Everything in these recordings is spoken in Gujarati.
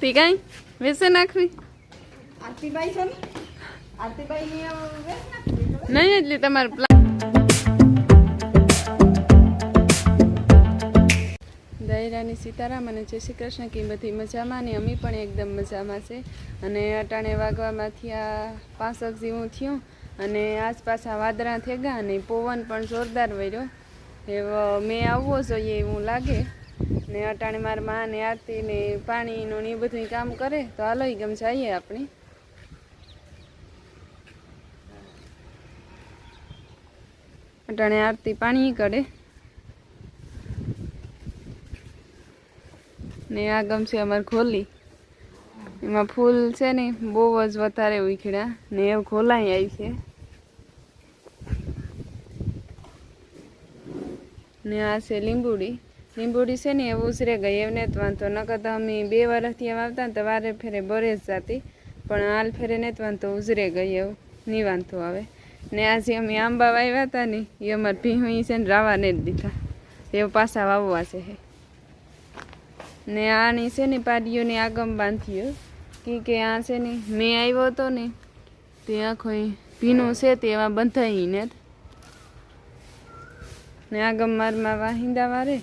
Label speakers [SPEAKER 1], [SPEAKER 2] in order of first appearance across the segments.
[SPEAKER 1] તી કઈ વેસે નાખવી
[SPEAKER 2] આરતીબાઈ છે ને આરતીબાઈ ની વેસ નાખવી
[SPEAKER 1] નહીં એટલી તમારે દૈરાની સીતારામ અને જય શ્રી કૃષ્ણ કી બધી મજામાં ને અમી પણ એકદમ મજામાં છે અને અટાણે વાગવામાંથી આ 5 જેવું થયું અને આસપાસ વાદળા થઈ ગયા અને પવન પણ જોરદાર વર્યો એવો મેં આવવો જોઈએ એવું લાગે ને અટાણે મારા મા ને આરતી ને પાણીનું ને બધું કામ કરે તો હાલો ગમ જઈએ આપણે અટાણે આરતી પાણી કરે ને આ ગમશે અમારે ખોલી એમાં ફૂલ છે ને બહુ જ વધારે ઉખડ્યા ને એવું ખોલાઈ આવી છે ને આ છે લીંબુડી છે ને એ ઉછરે ગઈ એમને જ વાંધો નકર તો અમે 2 વર્ષથી એમ આવતા ને તો વારે ફેરે બરે જ જાતી પણ હાલ ફેરે ને જ વાંધો ઉછરે ગઈ એવું નહીં વાંધો આવે ને આજે અમે આંબા વાવ્યા હતા ને એ અમારે ભીહું છે ને રાવા ને જ દીધા એવું પાછા વાવવા છે ને આની છે ને પાડીઓની આગમ બાંધ્યું કે આ છે ને મેં આવ્યો હતો ને ત્યાં કોઈ ભીનું છે તે એમાં બંધાઈને ને આગમ મારમાં વાહિંદા વારે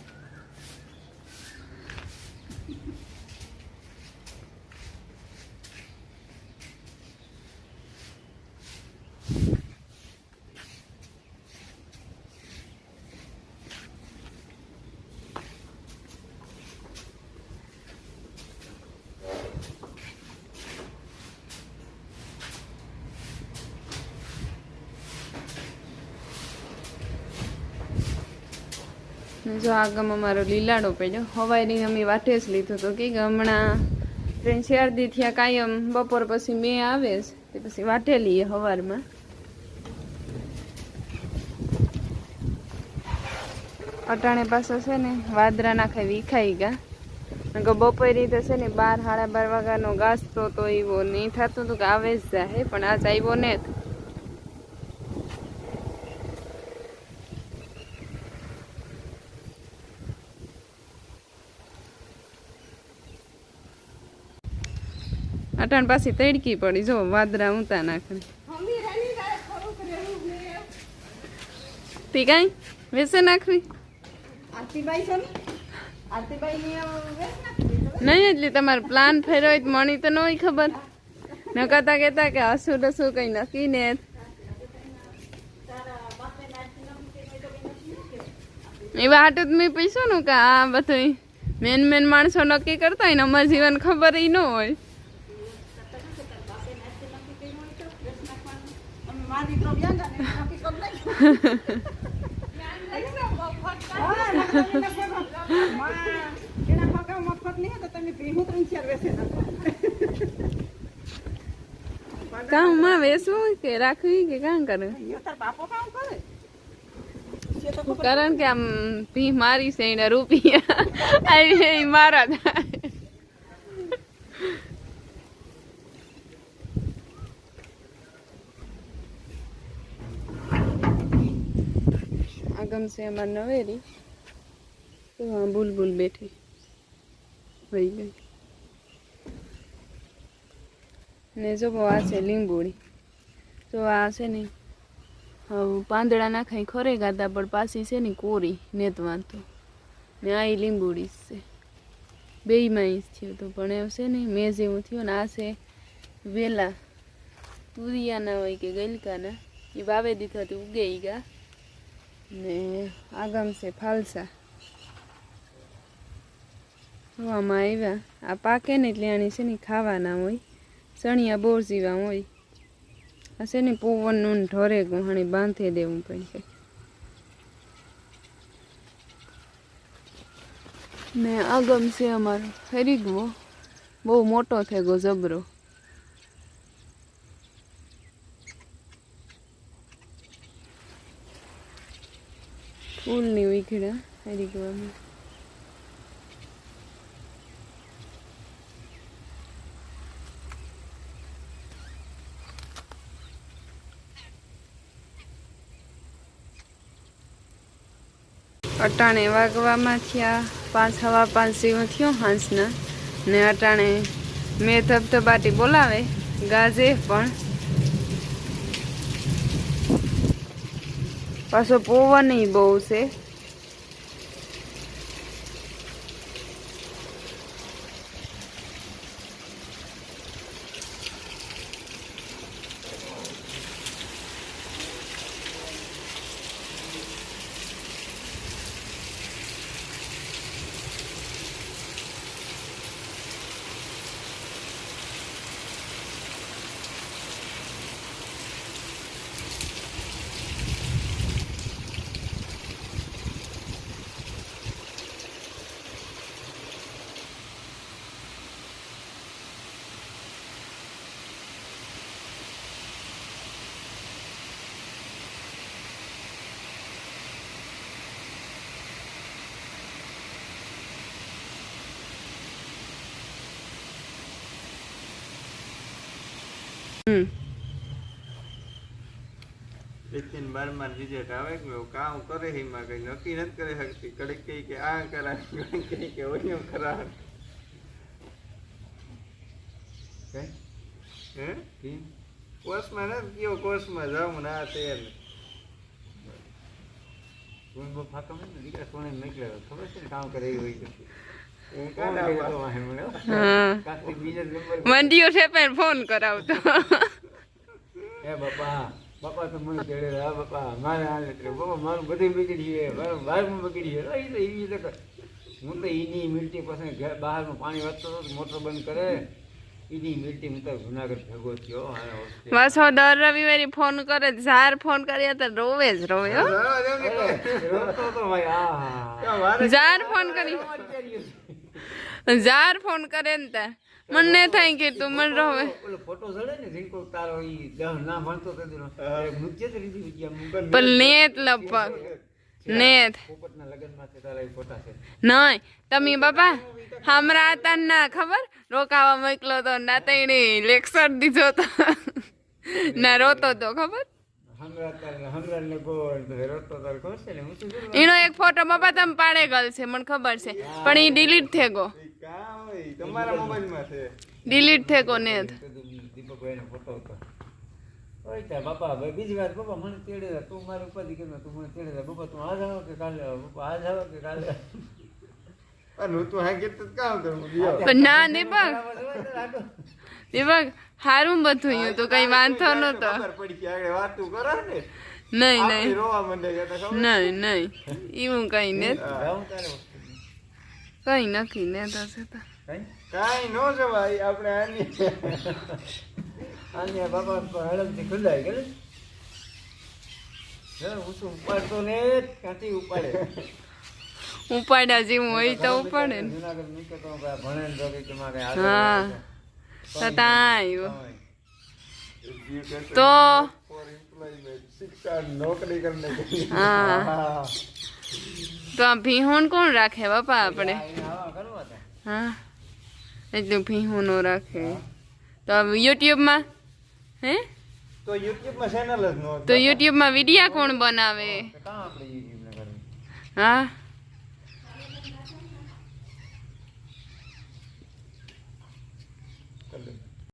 [SPEAKER 1] જો આગમ અમારો લીલાડો પડ્યો હવાઈની અમે વાટે જ લીધો તો કે હમણાં 3-4 દી થયા કાયમ બપોર પછી મેં આવે તે પછી વાટે લઈએ સવારમાં અટાણે પાછો છે ને વાદરા નાખે વિખાઈ ગયા બપોરી તો છે ને 12-12:30 વાગ્યાનો ગાજતો તો એવો નહીં થતું હતું કે આવે જ જાય પણ આજ આવ્યો ને અટાણ પાછી તડકી પડી જો વાદરા ઊંતા નાખે તી કઈ વેસે નાખવી
[SPEAKER 2] આરતીબાઈ છે ને આરતીબાઈ ની વેસ નાખવી
[SPEAKER 1] નહીં એટલી તમારે પ્લાન ફેરવો હોય મણી તો ન હોય ખબર ન કહેતા કે હસું ડસું કઈ નક્કી ને એવા હાટું મેં પૂછ્યું ને કે આ બધું મેન માણસો નક્કી કરતા હોય ને અમારું જીવન ખબર ય ન હોય કામ માં વેસવું કે રાખવી કે કામ કરે કારણ કે આમ ભી મારી છે એના રૂપિયા મારા થાય આગમ છે અમાર નવેરી તો આ બુલબુલ બેઠી વહી ગઈ ને જો આ છે લીંબુડી તો આ છે ને પાંદડા નાખાઈ ખરે ગાતા પણ પાછી છે ને કોરી નેતવાન તો ને આ લીંબુડી છે બેયમાં જ થયું તો પણ એવું છે ને મેં જેવું થયું ને આ છે વેલા તુરિયાના હોય કે ગલકાના એ વાવે દીધા તો ઉગે ગયા ને આગમ છે ફાલસા આમાં આવ્યા આ પાકે ને એટલે આની છે ને ખાવાના હોય સણિયા બોર જેવા હોય આ છે ને પવનનું ઢોરે ગુહાણી બાંધી દેવું પડશે ને આગમ છે અમારો હરીગવો બહુ મોટો થઈ ગયો જબરો ફૂલની ઉખડા હરીગવામાં અટાણે વાગવામાં થયા 5 સવા 5 જેવું થયો હાંસના ને અટાણે મેં ધબધબાટી બોલાવે ગાજે પણ પાછો પવન બહુ છે.
[SPEAKER 3] એથી બારમાં રિઝલ્ટ આવે કે કામ કરે એમાં કઈ નક્કી નથી કરી શકતી. કડીક કઈ કે આ કરા, કડીક કઈ કે ઓયો કરા. કોર્સમાં નથી ગયો, કોર્સમાં જાઉં ના તૈયાર
[SPEAKER 1] મંડીઓ છે પણ ફોન કરાવતો.
[SPEAKER 4] બાપા તો મને કહે બાપા મારે હાલે બાપા મારું બધું બગડી છે, મારું બહારમાં બગડી છે. હું તો એની મિલટી પાસે બહારનું પાણી વાંચતો હતો, મોટર બંધ કરે એની મિલટી હું તો જુનાગઢ ભેગો થયો.
[SPEAKER 1] બસ હો દર રવિવારે ફોન કરે, ઝાર ફોન કરીએ તો રોવે જ રોવે.
[SPEAKER 4] રોતો તો ભાઈ આ
[SPEAKER 1] ઝાર ફોન કરી, ઝાર ફોન કરે ને ત્યાં મને થાય કે તું મને રોવે.
[SPEAKER 4] ઓલો ફોટો ચડે ને રિંકો તારો ઈ ના ભણતો તો મુજ્જત રીધી વિદ્યા
[SPEAKER 1] પણ નેત લગભગ નેત
[SPEAKER 4] પોપટના લગ્નમાં છે તારા ફોટા છે.
[SPEAKER 1] નહીં તમે બાપા હમણાં હતા ના ખબર રોકાવા મોકલો તો ના તઈને લેક્ચર દીધો તો ના રોતો તો ખબર.
[SPEAKER 4] હમરાજ ને ગોળ રોતો તો ખબર છે ને. હું શું કરું
[SPEAKER 1] એનો એક ફોટો બાપા તમે પાડે ગયેલ છે મને ખબર છે પણ એ ડિલીટ થઈ ગયો.
[SPEAKER 3] તમારા મોબાઈલમાં છે.
[SPEAKER 1] ડિલીટ થઈ ગયો ને
[SPEAKER 4] દીપકભાઈ નો ફોટો હતો. ઓય ત્યાં બાપા ભાઈ બીજી વાત બાપા મને તેડે તું મારી ઉપાધિ કેમ તું મને તેડે બાપા તું આજ આવો કે કાલે આવો બાપા આજ આવો કે કાલે
[SPEAKER 3] અને હું તો હા કે કામ કરું
[SPEAKER 1] પણ ના દીપક દીપક હારું બધું યું તો કઈ વાંધો નતો.
[SPEAKER 3] ખબર પડી કે આગળ વાતું કરો ને
[SPEAKER 1] નહીં
[SPEAKER 3] આપણે
[SPEAKER 1] નહીં
[SPEAKER 3] રોવા માંડે કે ખબર
[SPEAKER 1] નહીં નહીં એવું કઈ ને
[SPEAKER 4] જાઉં તારે
[SPEAKER 1] કઈ નક્કી ને થશે તો
[SPEAKER 3] કાઈ નો જવાય આપણે આની
[SPEAKER 4] આને બાપા હળદથી ખુલ્લાય કે હું શું ઉપાડતો ને ક્યાંથી ઉપાડે
[SPEAKER 1] ઉપાડ્યા જેવું હોય તો ઉપાડે ને.
[SPEAKER 4] જુનાગઢ નીકળતો ભણે ને કે મારે
[SPEAKER 1] હા છતાં આવ્યો તો
[SPEAKER 3] ફોર એમ્પ્લોયમેન્ટ શિક્ષણ નોકરી કરને કે
[SPEAKER 1] હા તો આ ભીહોણ કોણ રાખે બાપા આપણે?
[SPEAKER 4] આવા કરવા હતા
[SPEAKER 1] હા એટલું ભીહું નો રાખે તો યુટ્યુબમાં હે
[SPEAKER 3] તો યુટ્યુબમાં ચેનલ જ નો
[SPEAKER 1] તો યુટ્યુબમાં વિડીયા કોણ બનાવે?
[SPEAKER 4] કાં આપણે યુટ્યુબ ને કરવું
[SPEAKER 1] હા